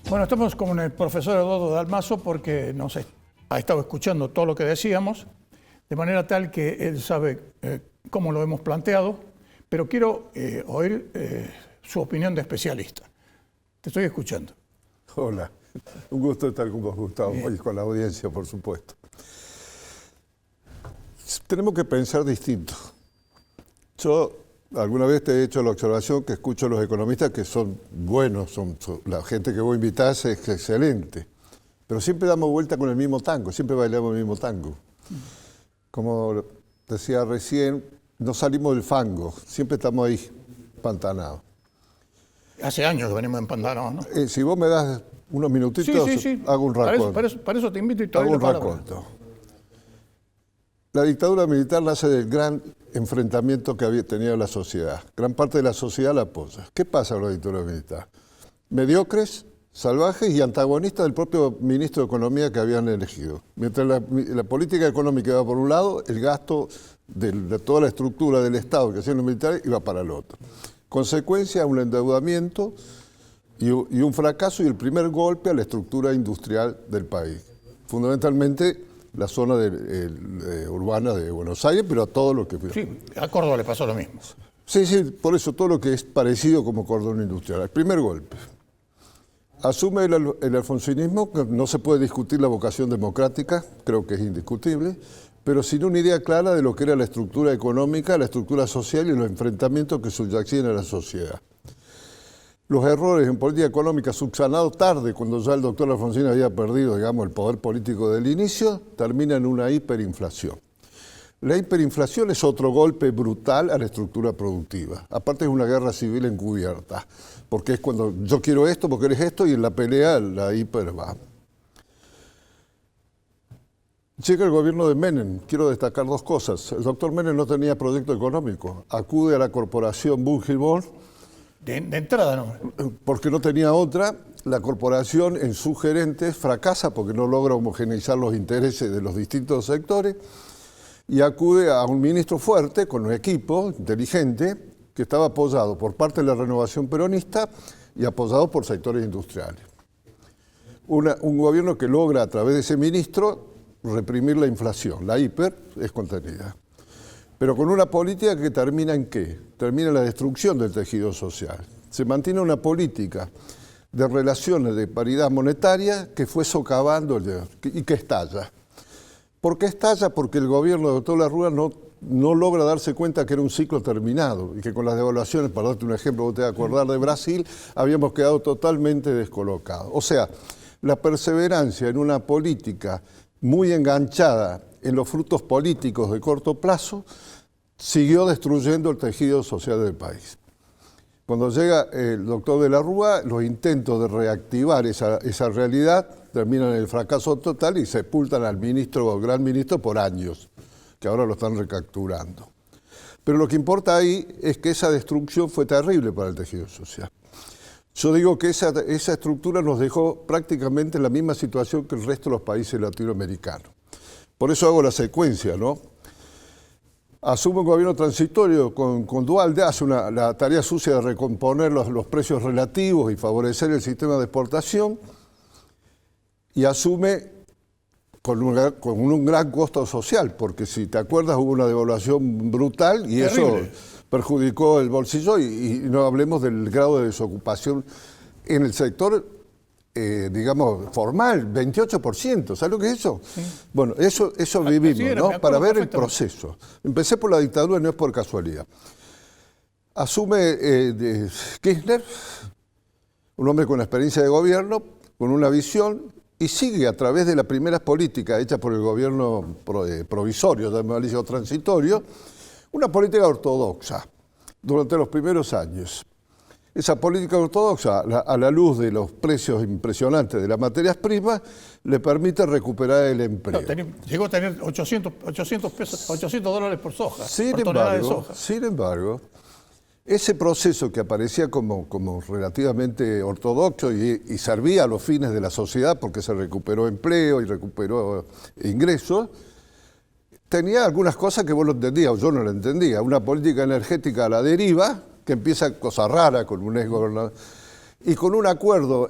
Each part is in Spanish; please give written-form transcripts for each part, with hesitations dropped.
Bueno, estamos con el profesor Eduardo Dalmaso porque nos ha estado escuchando todo lo que decíamos, de manera tal que él sabe cómo lo hemos planteado, pero quiero oír su opinión de especialista. Te estoy escuchando. Hola, un gusto estar con vos, Gustavo, y con la audiencia, por supuesto. Tenemos que pensar distinto. Yo alguna vez te he hecho la observación que escucho a los economistas que son buenos, la gente que vos invitás es excelente, pero siempre damos vuelta con el mismo tango, siempre bailamos el mismo tango. Como decía recién, no salimos del fango, siempre estamos ahí, pantanados. Hace años que venimos empantanados, ¿no? Si vos me das unos minutitos, sí. hago un raconto. Para eso te invito y te doy hago la un palabra. raconto. La dictadura militar nace del gran enfrentamiento que tenía la sociedad. Gran parte de la sociedad la apoya. ¿Qué pasa con la dictadura militar? Mediocres, salvajes y antagonistas del propio ministro de Economía que habían elegido. Mientras la política económica iba por un lado, el gasto de toda la estructura del Estado que hacían los militares iba para el otro. Consecuencia, un endeudamiento y un fracaso y el primer golpe a la estructura industrial del país. Fundamentalmente la zona urbana de Buenos Aires, pero a todo lo que... Sí, a Córdoba le pasó lo mismo. Sí, por eso todo lo que es parecido como cordón industrial. El primer golpe. Asume el alfonsinismo, que no se puede discutir la vocación democrática, creo que es indiscutible, pero sin una idea clara de lo que era la estructura económica, la estructura social y los enfrentamientos que subyacían a la sociedad. Los errores en política económica subsanados tarde, cuando ya el doctor Alfonsín había perdido, digamos, el poder político del inicio, termina en una hiperinflación. La hiperinflación es otro golpe brutal a la estructura productiva. Aparte es una guerra civil encubierta, porque es cuando yo quiero esto, vos querés esto, y en la pelea la hiper va. Llega el gobierno de Menem. Quiero destacar dos cosas. El doctor Menem no tenía proyecto económico. Acude a la corporación Bunge-Hilbert. De entrada no. Porque no tenía otra, la corporación en sus gerentes fracasa porque no logra homogeneizar los intereses de los distintos sectores y acude a un ministro fuerte, con un equipo inteligente, que estaba apoyado por parte de la renovación peronista y apoyado por sectores industriales. Un gobierno que logra a través de ese ministro reprimir la inflación, la hiper es contenida. Pero con una política que termina ¿en qué? Termina en la destrucción del tejido social. Se mantiene una política de relaciones de paridad monetaria que fue socavando y que estalla. ¿Por qué estalla? Porque el gobierno de doctor Larrúa no logra darse cuenta que era un ciclo terminado y que con las devaluaciones, para darte un ejemplo, vos te vas a acordar de Brasil, habíamos quedado totalmente descolocados. O sea, la perseverancia en una política muy enganchada en los frutos políticos de corto plazo, siguió destruyendo el tejido social del país. Cuando llega el doctor de la Rúa, los intentos de reactivar esa realidad terminan en el fracaso total y sepultan al gran ministro por años, que ahora lo están recapturando. Pero lo que importa ahí es que esa destrucción fue terrible para el tejido social. Yo digo que esa estructura nos dejó prácticamente en la misma situación que el resto de los países latinoamericanos. Por eso hago la secuencia, ¿no? Asume un gobierno transitorio con Duhalde, hace la tarea sucia de recomponer los precios relativos y favorecer el sistema de exportación y asume con un gran costo social, porque si te acuerdas hubo una devaluación brutal y terrible. Eso perjudicó el bolsillo y no hablemos del grado de desocupación en el sector digamos, formal, 28%. ¿Sabes lo que es eso? Sí. Bueno, eso vivimos, ¿no? Para ver el proceso. Empecé por la dictadura, no es por casualidad. Asume Kirchner, un hombre con experiencia de gobierno, con una visión, y sigue a través de las primeras políticas hechas por el gobierno provisorio, o transitorio, una política ortodoxa durante los primeros años. Esa política ortodoxa, a la luz de los precios impresionantes de las materias primas, le permite recuperar el empleo. No, llegó a tener $800 por soja. Sin embargo, ese proceso que aparecía como relativamente ortodoxo y servía a los fines de la sociedad porque se recuperó empleo y recuperó ingresos, tenía algunas cosas que vos no entendías, o yo no lo entendía. Una política energética a la deriva, que empieza cosa rara con un exgobernador, y con un acuerdo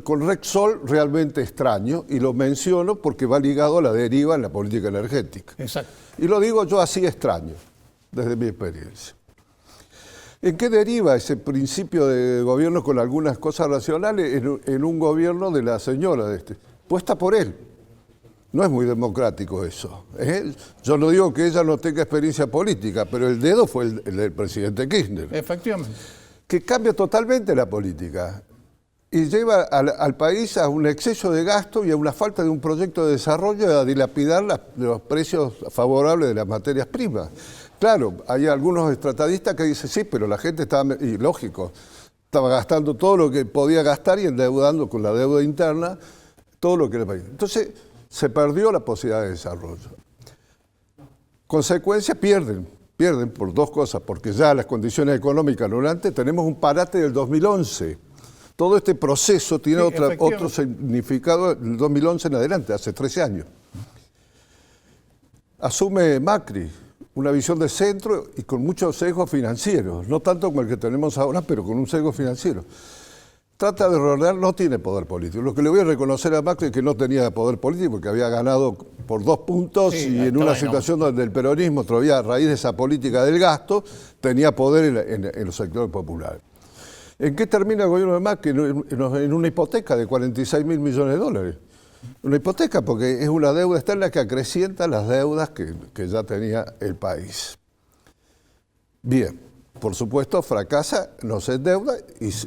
con Repsol realmente extraño, y lo menciono porque va ligado a la deriva en la política energética. Exacto. Y lo digo yo así extraño, desde mi experiencia. ¿En qué deriva ese principio de gobierno con algunas cosas racionales en un gobierno de la señora puesta por él? No es muy democrático eso. Yo no digo que ella no tenga experiencia política, pero el dedo fue el del presidente Kirchner. Efectivamente. Que cambia totalmente la política y lleva al país a un exceso de gasto y a una falta de un proyecto de desarrollo, a dilapidar los precios favorables de las materias primas. Claro, hay algunos estratadistas que dicen, sí, pero la gente estaba, y lógico, estaba gastando todo lo que podía gastar y endeudando con la deuda interna todo lo que era el país. Entonces, se perdió la posibilidad de desarrollo. Consecuencias, pierden por dos cosas, porque ya las condiciones económicas antes tenemos un parate del 2011. Todo este proceso tiene otro significado del 2011 en adelante, hace 13 años. Asume Macri una visión de centro y con muchos sesgos financieros, no tanto como el que tenemos ahora, pero con un sesgo financiero. Trata de ordenar, no tiene poder político. Lo que le voy a reconocer a Macri es que no tenía poder político, porque había ganado por 2 puntos y en una situación donde el peronismo todavía a raíz de esa política del gasto tenía poder en los sectores populares. ¿En qué termina el gobierno de Macri? En una hipoteca de 46.000 millones de dólares. Una hipoteca porque es una deuda externa que acrecienta las deudas que ya tenía el país. Bien. Por supuesto, fracasa, no se endeuda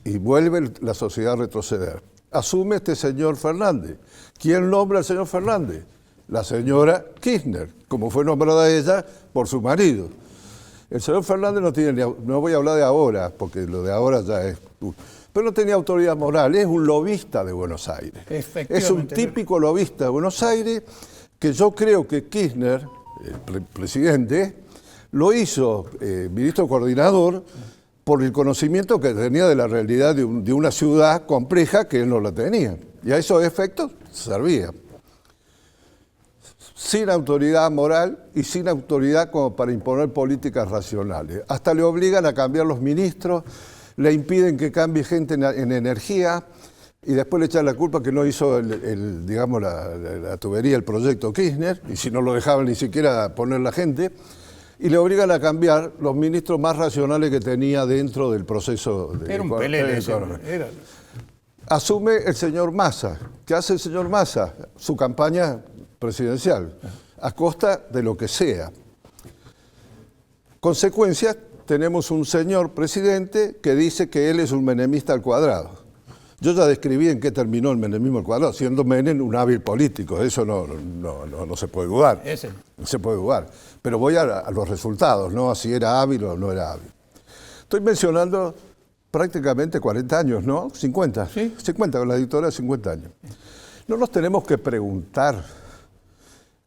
y vuelve la sociedad a retroceder. Asume este señor Fernández. ¿Quién nombra al señor Fernández? La señora Kirchner, como fue nombrada ella por su marido. El señor Fernández no voy a hablar de ahora, porque lo de ahora ya es... Pero no tenía autoridad moral, es un lobista de Buenos Aires. Es un típico lobista de Buenos Aires que yo creo que Kirchner, el presidente, lo hizo ministro coordinador por el conocimiento que tenía de la realidad de una ciudad compleja que él no la tenía. Y a esos efectos servía. Sin autoridad moral y sin autoridad como para imponer políticas racionales. Hasta le obligan a cambiar los ministros, le impiden que cambie gente en energía y después le echan la culpa que no hizo digamos, la tubería, el proyecto Kirchner, y si no lo dejaban ni siquiera poner la gente. Y le obligan a cambiar los ministros más racionales que tenía dentro del proceso de Era un pelele ese hombre. Asume el señor Massa. ¿Qué hace el señor Massa? Su campaña presidencial, a costa de lo que sea. Consecuencias, tenemos un señor presidente que dice que él es un menemista al cuadrado. Yo ya describí en qué terminó el menemismo al cuadrado, siendo Menem un hábil político, eso no se puede dudar. No se puede dudar. Pero voy a los resultados, no a si era hábil o no era hábil. Estoy mencionando prácticamente 40 años, ¿no? 50. ¿Sí? 50, con la dictadura de 50 años. No nos tenemos que preguntar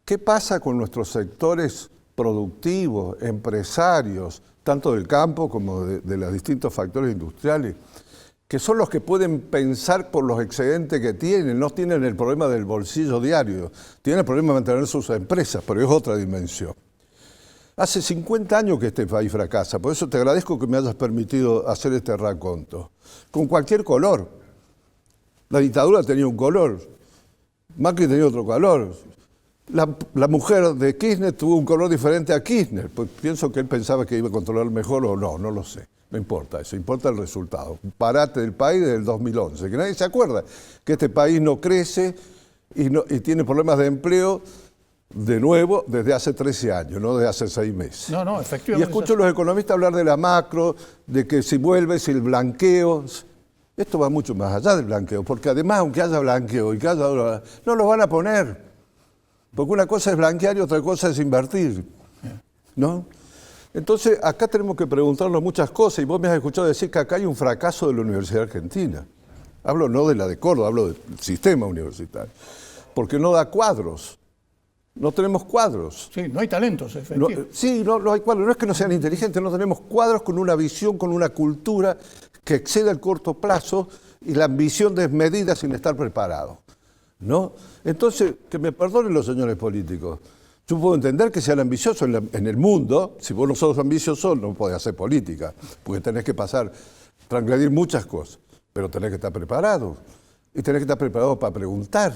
qué pasa con nuestros sectores productivos, empresarios, tanto del campo como de los distintos factores industriales, que son los que pueden pensar por los excedentes que tienen, no tienen el problema del bolsillo diario, tienen el problema de mantener sus empresas, pero es otra dimensión. Hace 50 años que este país fracasa, por eso te agradezco que me hayas permitido hacer este raconto, con cualquier color. La dictadura tenía un color, Macri tenía otro color, la mujer de Kirchner tuvo un color diferente a Kirchner, pues pienso que él pensaba que iba a controlar mejor o no lo sé. No importa eso, importa el resultado. Un parate del país desde el 2011, que nadie se acuerda, que este país no crece y tiene problemas de empleo de nuevo desde hace 13 años, no desde hace 6 meses. No, efectivamente. Y escucho a los economistas hablar de la macro, de que si vuelve, si el blanqueo. Esto va mucho más allá del blanqueo, porque además, aunque haya blanqueo y que haya... no lo van a poner. Porque una cosa es blanquear y otra cosa es invertir, ¿no? Entonces, acá tenemos que preguntarnos muchas cosas, y vos me has escuchado decir que acá hay un fracaso de la Universidad Argentina. Hablo no de la de Córdoba, hablo del sistema universitario. Porque no da cuadros. No tenemos cuadros. Sí, no hay talentos, efectivamente. No hay cuadros. No es que no sean inteligentes, no tenemos cuadros con una visión, con una cultura que exceda el corto plazo y la ambición desmedida sin estar preparado, ¿no? Entonces, que me perdonen los señores políticos. Yo puedo entender que sean ambiciosos en el mundo. Si vos no sos ambicioso, no podés hacer política, porque tenés que transgredir muchas cosas. pero tenés que estar preparado. Y tenés que estar preparado para preguntar.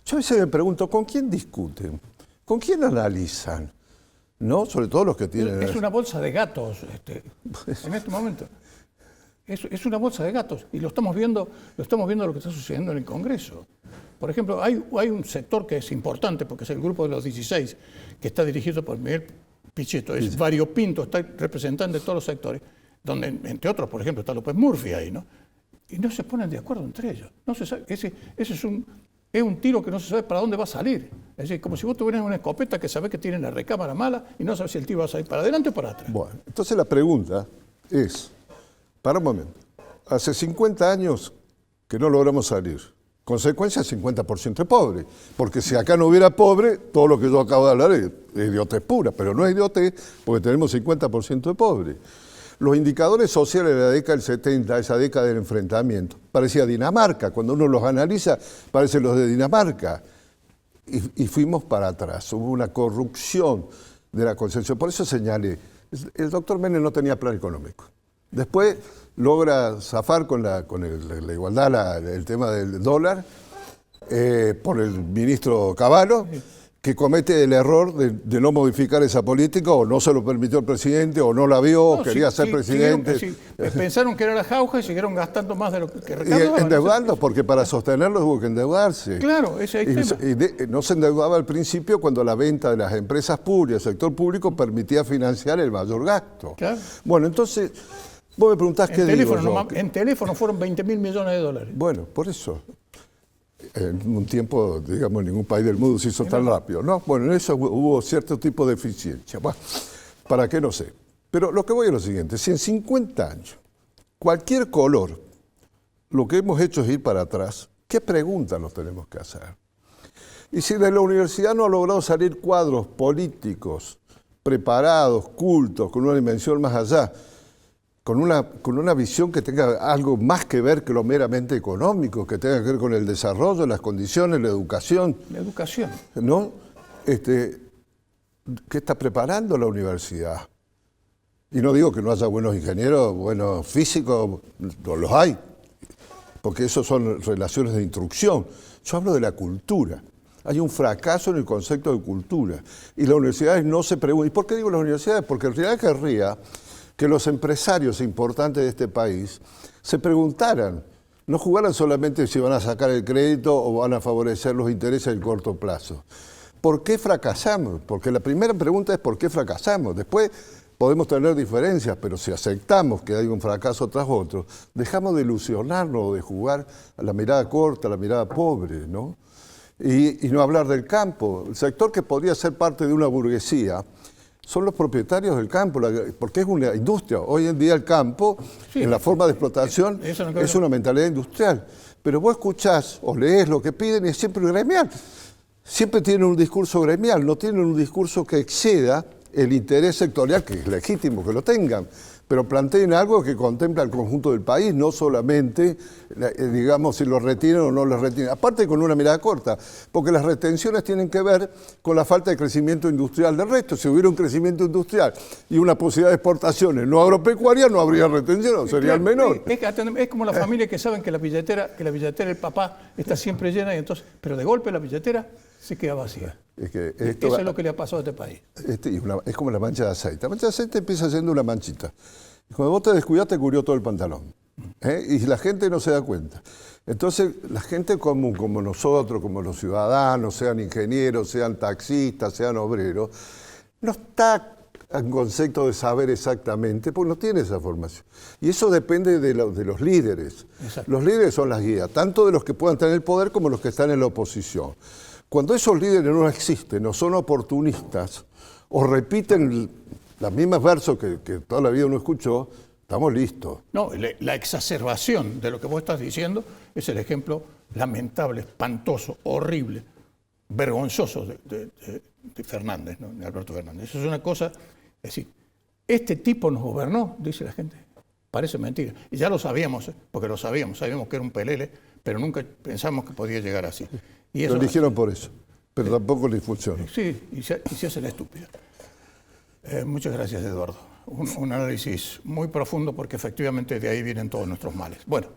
Yo a veces me pregunto, ¿con quién discuten? ¿Con quién analizan? ¿No? Sobre todo los que tienen... Es una bolsa de gatos en este momento. Es una bolsa de gatos y lo estamos viendo lo que está sucediendo en el Congreso. Por ejemplo, hay un sector que es importante porque es el grupo de los 16 que está dirigido por Miguel Pichetto, es variopinto, está representante de todos los sectores, donde entre otros, por ejemplo, está López Murphy ahí, ¿no? Y no se ponen de acuerdo entre ellos. No se sabe, ese es un tiro que no se sabe para dónde va a salir. Es decir, como si vos tuvieras una escopeta que sabés que tiene la recámara mala y no sabes si el tiro va a salir para adelante o para atrás. Bueno, entonces la pregunta es, para un momento, hace 50 años que no logramos salir. Consecuencia, 50% de pobre. Porque si acá no hubiera pobre, todo lo que yo acabo de hablar es idiotez pura, pero no es idiotez porque tenemos 50% de pobre. Los indicadores sociales de la década del 70, esa década del enfrentamiento, parecía Dinamarca. Cuando uno los analiza, parecen los de Dinamarca. Y fuimos para atrás. Hubo una corrupción de la concepción. Por eso señalé, el doctor Menem no tenía plan económico. Después logra zafar con la igualdad, el tema del dólar, por el ministro Cavallo, que comete el error de no modificar esa política, o no se lo permitió el presidente, o no la vio, o quería ser presidente. Pensaron que era la jauja y siguieron gastando más de lo que recaudaban. Y endeudando, porque para sostenerlo tuvo que endeudarse. Claro, ese es el tema. Y no se endeudaba al principio cuando la venta de las empresas públicas, el sector público, permitía financiar el mayor gasto. Claro. Bueno, entonces, vos me preguntás qué digo yo. En teléfono fueron 20.000 millones de dólares. Bueno, por eso. En un tiempo, digamos, en ningún país del mundo se hizo tan rápido, ¿no? Bueno, en eso hubo cierto tipo de eficiencia. Bueno, ¿para qué? No sé. Pero lo que voy es lo siguiente, si en 50 años, cualquier color, lo que hemos hecho es ir para atrás, ¿qué preguntas nos tenemos que hacer? Y si de la universidad no ha logrado salir cuadros políticos, preparados, cultos, con una dimensión más allá, con una visión que tenga algo más que ver que lo meramente económico, que tenga que ver con el desarrollo, las condiciones, la educación. La educación. ¿No? ¿Qué está preparando la universidad? Y no digo que no haya buenos ingenieros, buenos físicos, no los hay, porque eso son relaciones de instrucción. Yo hablo de la cultura. Hay un fracaso en el concepto de cultura. Y las universidades no se preguntan. ¿Y por qué digo las universidades? Porque en realidad querría que los empresarios importantes de este país se preguntaran, no jugaran solamente si van a sacar el crédito o van a favorecer los intereses en corto plazo. ¿Por qué fracasamos? Porque la primera pregunta es ¿por qué fracasamos? Después podemos tener diferencias, pero si aceptamos que hay un fracaso tras otro, dejamos de ilusionarnos, de jugar a la mirada corta, a la mirada pobre, ¿no? Y no hablar del campo. El sector que podría ser parte de una burguesía son los propietarios del campo, porque es una industria. Hoy en día el campo, en la forma de explotación, es una mentalidad industrial. Pero vos escuchás o lees lo que piden y es siempre gremial. Siempre tienen un discurso gremial, no tienen un discurso que exceda el interés sectorial, que es legítimo que lo tengan, pero planteen algo que contempla el conjunto del país, no solamente, digamos, si lo retienen o no lo retienen. Aparte con una mirada corta, porque las retenciones tienen que ver con la falta de crecimiento industrial del resto. Si hubiera un crecimiento industrial y una posibilidad de exportaciones no agropecuarias, no habría retención, sería el menor. Es como la familia que saben que la billetera del papá está siempre llena, y entonces, pero de golpe la billetera se queda vacía. Eso es lo que le ha pasado a este país. Es como la mancha de aceite. La mancha de aceite empieza siendo una manchita. Y cuando vos te descuidás, te cubrió todo el pantalón. Y la gente no se da cuenta. Entonces, la gente común, como nosotros, como los ciudadanos, sean ingenieros, sean taxistas, sean obreros, no está en concepto de saber exactamente, porque no tiene esa formación. Y eso depende de los líderes. Exacto. Los líderes son las guías, tanto de los que puedan tener el poder como los que están en la oposición. Cuando esos líderes no existen, o son oportunistas, o repiten los mismos versos que toda la vida uno escuchó, estamos listos. No, la exacerbación de lo que vos estás diciendo es el ejemplo lamentable, espantoso, horrible, vergonzoso de Fernández, ¿no? De Alberto Fernández. Eso es una cosa, es decir, este tipo nos gobernó, dice la gente. Parece mentira. Y ya lo sabíamos, porque lo sabíamos que era un pelele, pero nunca pensamos que podía llegar así. Y eso lo eligieron por eso, pero tampoco les funcionó. Sí, y se hace la estúpida. Muchas gracias, Eduardo. Un análisis muy profundo porque efectivamente de ahí vienen todos nuestros males. Bueno.